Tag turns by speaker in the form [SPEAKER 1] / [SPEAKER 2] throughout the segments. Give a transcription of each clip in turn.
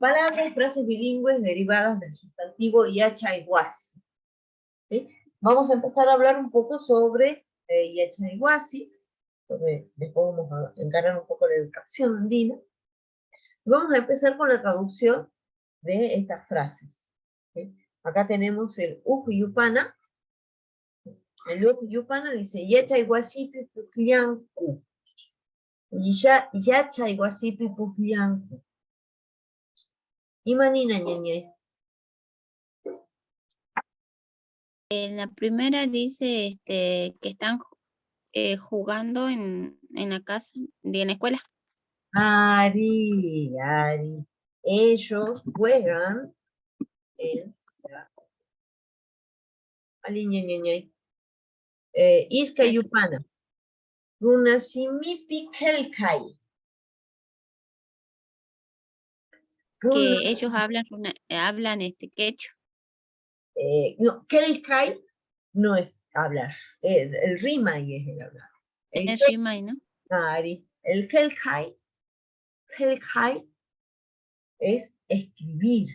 [SPEAKER 1] Palabras y frases bilingües derivadas del sustantivo yachaywasi. ¿Sí? Vamos a empezar a hablar un poco sobre yachaywasi. Después vamos a encarar un poco la educación andina. Vamos a empezar con la traducción de estas frases. ¿Sí? Acá tenemos el Ujuyupana. El Ujuyupana dice, yachaywasipi puklianku. Yachaywasipi puklianku. Imanina ñeñe.
[SPEAKER 2] En la primera dice que están jugando en la casa, en la escuela.
[SPEAKER 1] Ari. Ellos juegan en Iskayupana. Runasimipi kelkai.
[SPEAKER 2] Que ellos hablan quechua.
[SPEAKER 1] No, kelkai no es hablar. El rima y es el hablar.
[SPEAKER 2] El rima, ¿no?
[SPEAKER 1] Ari. El kelkai es escribir.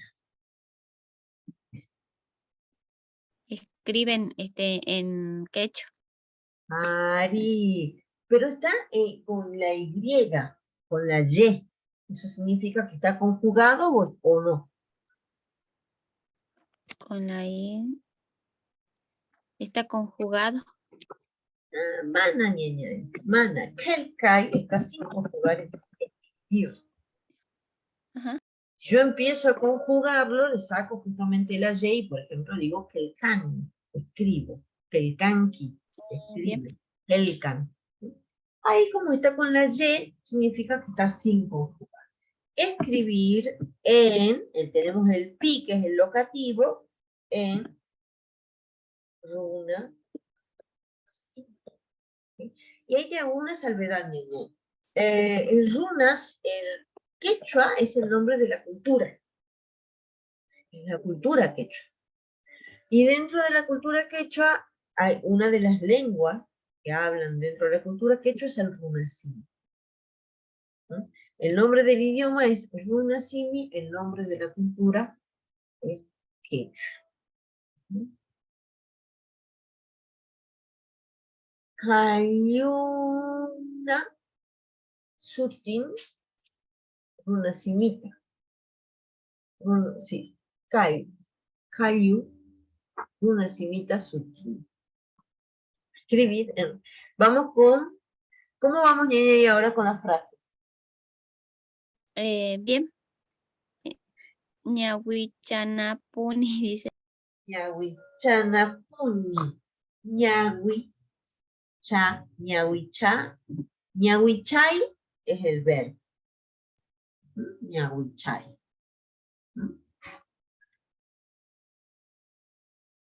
[SPEAKER 2] Escriben en quechua.
[SPEAKER 1] Ari, pero está con la Y, con la Y. ¿Eso significa que está conjugado o no?
[SPEAKER 2] Con la I. Está conjugado.
[SPEAKER 1] Mana, ñeña, mana. Kelkai está sin conjugar, es escribir.
[SPEAKER 2] Ajá.
[SPEAKER 1] Yo empiezo a conjugarlo, le saco justamente la Y, y por ejemplo digo kelkan, escribo. Kelkanki, escribe. Kelkan. Ahí como está con la Y, significa que está sin conjugar. Escribir tenemos el pi, que es el locativo, en runa. Y hay que hago una salvedad, niño. En runas, el quechua es el nombre de la cultura. Es la cultura quechua. Y dentro de la cultura quechua, hay una de las lenguas que hablan dentro de la cultura quechua es el runasimi. ¿No? El nombre del idioma es runasimi, el nombre de la cultura es quechua. ¿No? Cayuna sutin runasimita. Sí, cayu runasimita sutin. Escribir. Vamos con, ¿cómo vamos, Ñeñe, y ahora con las frases?
[SPEAKER 2] Bien. Ñahuichanapuni dice.
[SPEAKER 1] Ñahuichanapuni. Ñahuicha. Ñahuichay es el verbo. Ñahuichay.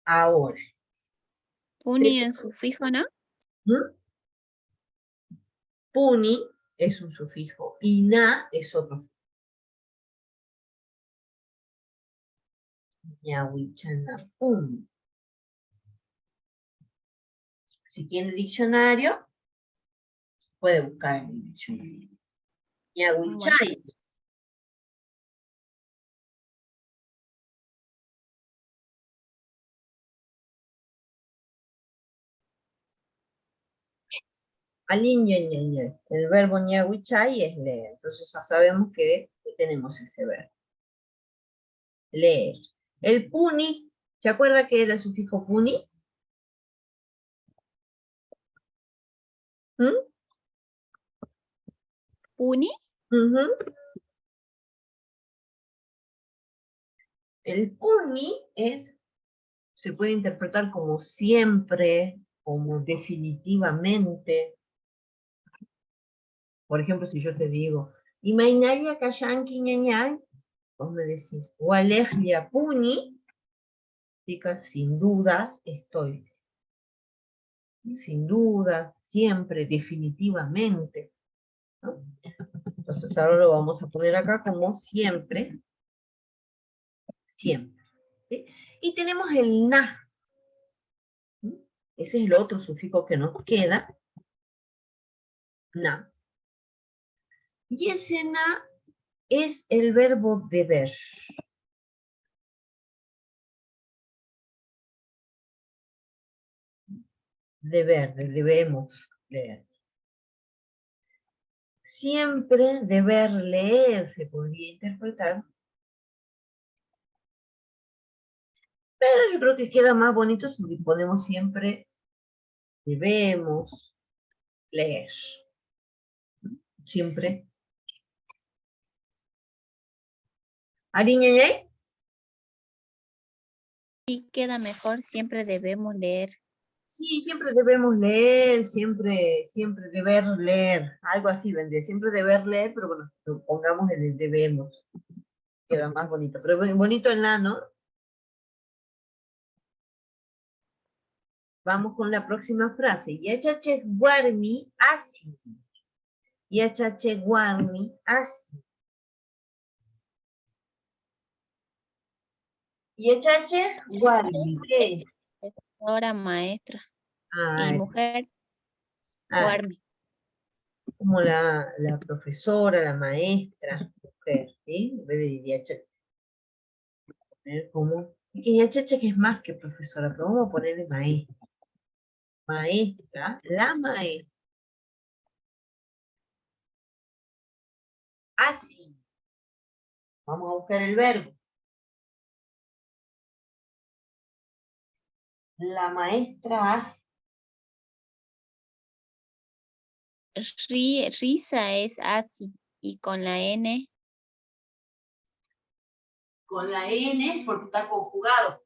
[SPEAKER 1] Ahora.
[SPEAKER 2] Puni en sufijo, ¿no?
[SPEAKER 1] Puni es un sufijo y na es otro. Ñahuichanapuni. Si tiene diccionario, puede buscar en el diccionario. Ñahuichay. El verbo ñahuichay es leer. Entonces ya sabemos que tenemos ese verbo. Leer. El puni, ¿se acuerda que era el sufijo puni?
[SPEAKER 2] ¿Puni?
[SPEAKER 1] El puni se puede interpretar como siempre, como definitivamente. Por ejemplo, si yo te digo, Imainaria kashanki ñañay, vos me decís, Walejlia puni, significa sin dudas estoy. Sin dudas, siempre, definitivamente. ¿No? Entonces ahora lo vamos a poner acá como siempre. Siempre. ¿Sí? Y tenemos el na. ¿Sí? Ese es el otro sufijo que nos queda. Na. Y ese na es el verbo deber. Deber, debemos leer. Siempre deber leer se podría interpretar, pero yo creo que queda más bonito si ponemos siempre debemos leer. Siempre. ¿Ariñeñe?
[SPEAKER 2] Sí, queda mejor, siempre debemos leer.
[SPEAKER 1] Sí, siempre debemos leer, siempre deber leer. Algo así vendría, siempre deber leer, pero bueno, lo pongamos en el debemos. Queda más bonito. Pero bonito en la, ¿no? Vamos con la próxima frase. Yachache guarmi así. Yachache guarmi así. Yachache guarmi, ¿qué es?
[SPEAKER 2] Ahora maestra y
[SPEAKER 1] Ah,
[SPEAKER 2] mujer,
[SPEAKER 1] ah,
[SPEAKER 2] guarmi.
[SPEAKER 1] como la profesora, la maestra, mujer, ¿sí? En vez de yachache. Como, es que yachache que es más que profesora, pero vamos a ponerle maestra. Maestra, la maestra. Así. Vamos a buscar el verbo. La maestra hace.
[SPEAKER 2] Risa es así y con la N.
[SPEAKER 1] Con la N porque está conjugado.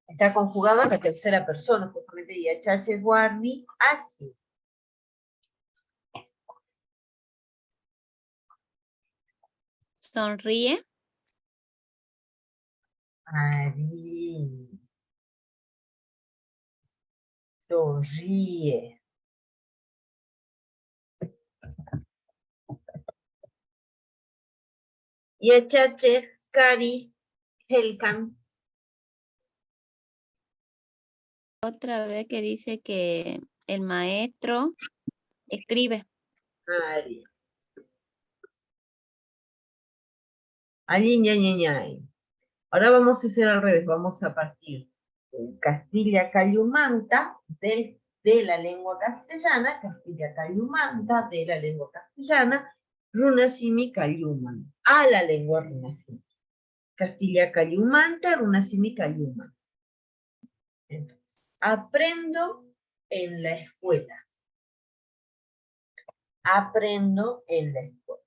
[SPEAKER 1] Está conjugado en la tercera persona, justamente yachache guarmi así.
[SPEAKER 2] Sonríe.
[SPEAKER 1] Ari. Sonríe. Yachache cari helkan.
[SPEAKER 2] Otra vez que dice que el maestro escribe.
[SPEAKER 1] Ari. Ali ñañañay. Ahora vamos a hacer al revés, vamos a partir de Castilla Cayumanta, de la lengua castellana, Castilla Cayumanta, de la lengua castellana, Runasimi Cayuman, a la lengua runasimi. Castilla Cayumanta, Runasimi Cayuman. Entonces, aprendo en la escuela. Aprendo en la escuela.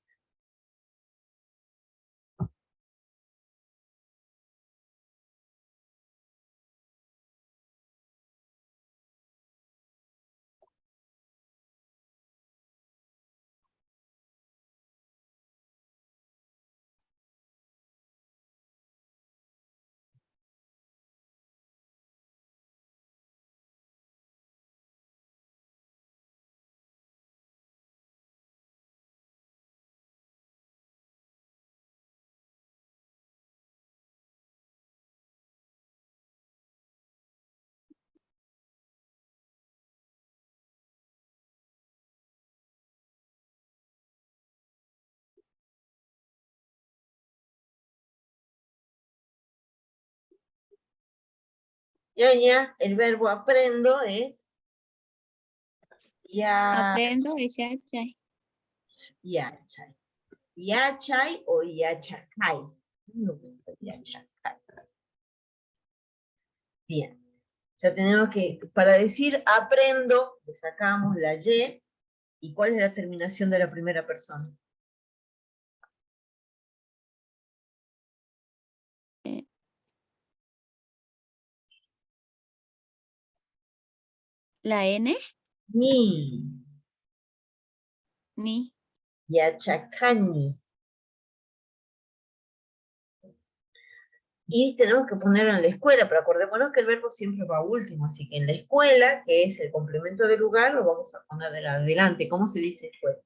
[SPEAKER 1] Ya, el verbo aprendo es ya,
[SPEAKER 2] Aprendo es yachay.
[SPEAKER 1] yachay. Yachay o yachacay. Me gusta yachacay. Bien. Ya tenemos que, para decir aprendo, le sacamos la Y. ¿Y cuál es la terminación de la primera persona?
[SPEAKER 2] La N,
[SPEAKER 1] Ni.
[SPEAKER 2] ni.
[SPEAKER 1] Yachacani. Y tenemos que ponerlo en la escuela, pero acordémonos que el verbo siempre va último, así que en la escuela, que es el complemento del lugar, lo vamos a poner de adelante. ¿Cómo se dice escuela?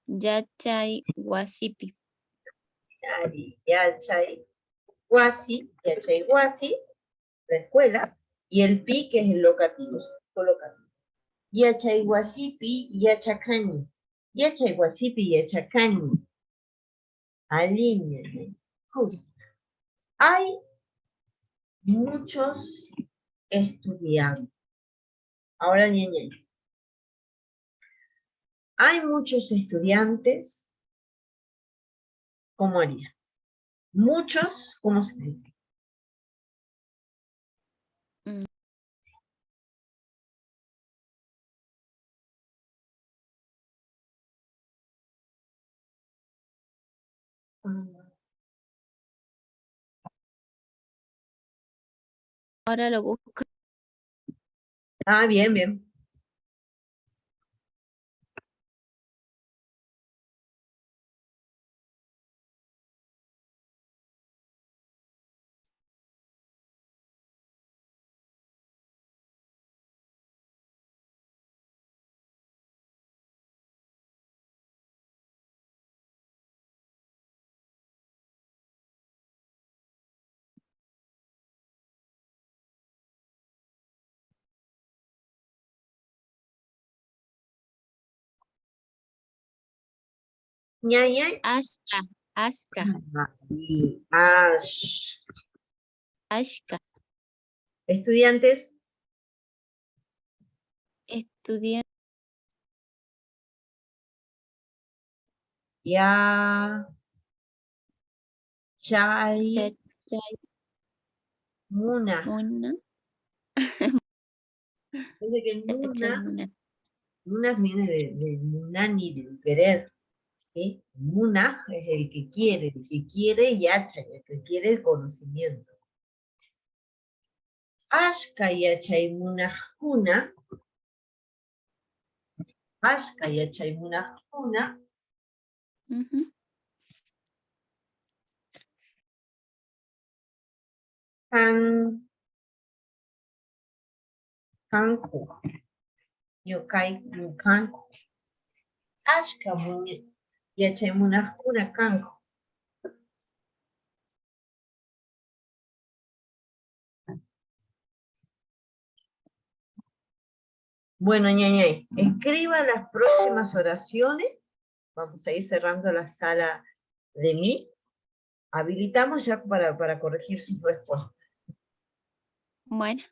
[SPEAKER 2] Yachay wasipi.
[SPEAKER 1] Yachay, Guasi, Yachay Guasi, la escuela. Y el pi, que es el locativo, sufijo locativo. Yachayhuasipi, yachacani. Yachayhuasipi, yachacani. Alinea. Justo. Hay muchos estudiantes. Ahora, ñeñe. Hay muchos estudiantes. ¿Cómo haría? Muchos, ¿cómo se dice?
[SPEAKER 2] Mm. Ahora lo busco.
[SPEAKER 1] Ah, bien, bien. Ñaña.
[SPEAKER 2] Ashka. Ashka.
[SPEAKER 1] Y ash.
[SPEAKER 2] Ashka.
[SPEAKER 1] Estudiantes.
[SPEAKER 2] Estudiante.
[SPEAKER 1] Ya. Chay. Muna.
[SPEAKER 2] Muna.
[SPEAKER 1] Dice que Muna.
[SPEAKER 2] Muna.
[SPEAKER 1] Muna viene de Munani, del querer. ¿Sí? Muna es el que quiere y Yachay, el que quiere el conocimiento. Ashka Yachay Munajuna. Ashka Yachay Munajuna. Kanku. Yokai Kanku. Ashka Yachay Munajuna Kanku. Bueno, ñañay, escriba las próximas oraciones. Vamos a ir cerrando la sala de mí. Habilitamos ya para corregir sus respuestas.
[SPEAKER 2] Bueno.